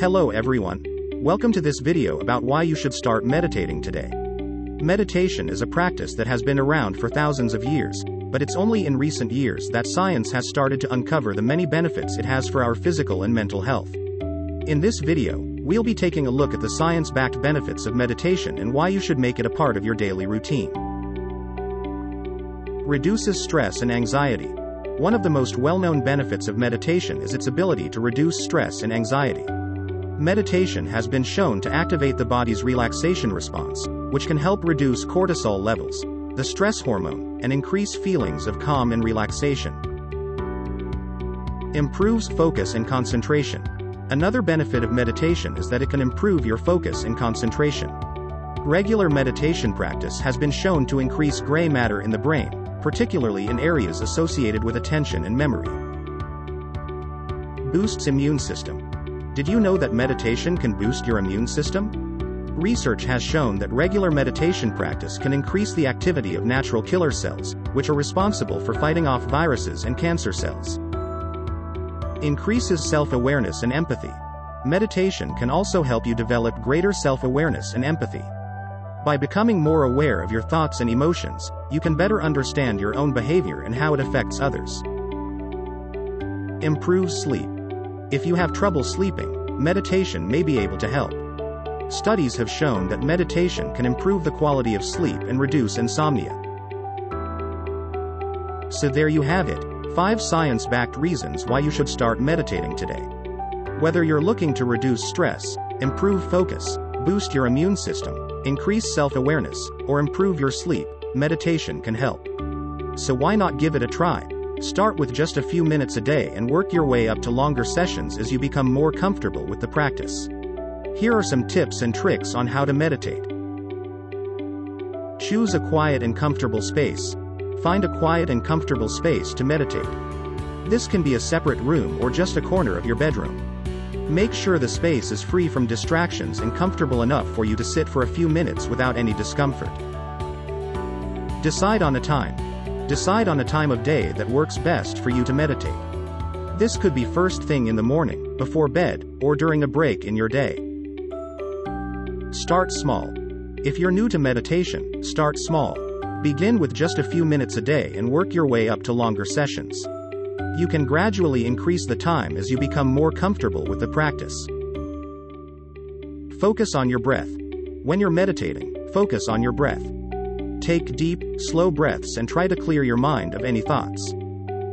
Hello everyone. Welcome to this video about why you should start meditating today. Meditation is a practice that has been around for thousands of years, but it's only in recent years that science has started to uncover the many benefits it has for our physical and mental health. In this video, we'll be taking a look at the science-backed benefits of meditation and why you should make it a part of your daily routine. Reduces stress and anxiety. One of the most well-known benefits of meditation is its ability to reduce stress and anxiety. Meditation has been shown to activate the body's relaxation response, which can help reduce cortisol levels, the stress hormone, and increase feelings of calm and relaxation. Improves focus and concentration. Another benefit of meditation is that it can improve your focus and concentration. Regular meditation practice has been shown to increase gray matter in the brain, particularly in areas associated with attention and memory. Boosts immune system. Did you know that meditation can boost your immune system? Research has shown that regular meditation practice can increase the activity of natural killer cells, which are responsible for fighting off viruses and cancer cells. Increases self-awareness and empathy. Meditation can also help you develop greater self-awareness and empathy. By becoming more aware of your thoughts and emotions, you can better understand your own behavior and how it affects others. Improves sleep. If you have trouble sleeping, meditation may be able to help. Studies have shown that meditation can improve the quality of sleep and reduce insomnia. So there you have it, 5 science-backed reasons why you should start meditating today. Whether you're looking to reduce stress, improve focus, boost your immune system, increase self-awareness, or improve your sleep, meditation can help. So why not give it a try? Start with just a few minutes a day and work your way up to longer sessions as you become more comfortable with the practice. Here are some tips and tricks on how to meditate. Choose a quiet and comfortable space. Find a quiet and comfortable space to meditate. This can be a separate room or just a corner of your bedroom. Make sure the space is free from distractions and comfortable enough for you to sit for a few minutes without any discomfort. Decide on a time. Decide on a time of day that works best for you to meditate. This could be first thing in the morning, before bed, or during a break in your day. Start small. If you're new to meditation, start small. Begin with just a few minutes a day and work your way up to longer sessions. You can gradually increase the time as you become more comfortable with the practice. Focus on your breath. When you're meditating, focus on your breath. Take deep, slow breaths and try to clear your mind of any thoughts.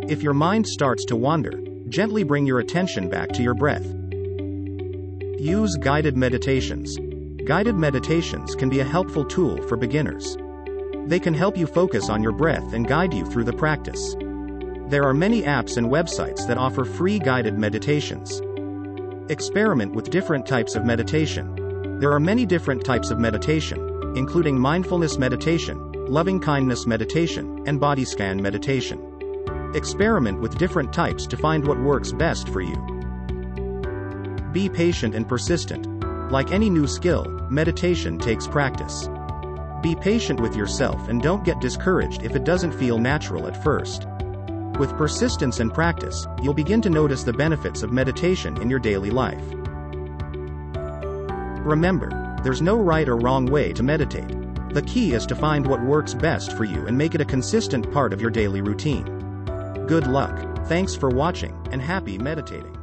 If your mind starts to wander, gently bring your attention back to your breath. Use guided meditations. Guided meditations can be a helpful tool for beginners. They can help you focus on your breath and guide you through the practice. There are many apps and websites that offer free guided meditations. Experiment with different types of meditation. There are many different types of meditation, including mindfulness meditation, loving-kindness meditation, and body scan meditation. Experiment with different types to find what works best for you. Be patient and persistent. Like any new skill, meditation takes practice. Be patient with yourself and don't get discouraged if it doesn't feel natural at first. With persistence and practice, you'll begin to notice the benefits of meditation in your daily life. Remember, there's no right or wrong way to meditate. The key is to find what works best for you and make it a consistent part of your daily routine. Good luck. Thanks for watching, and happy meditating.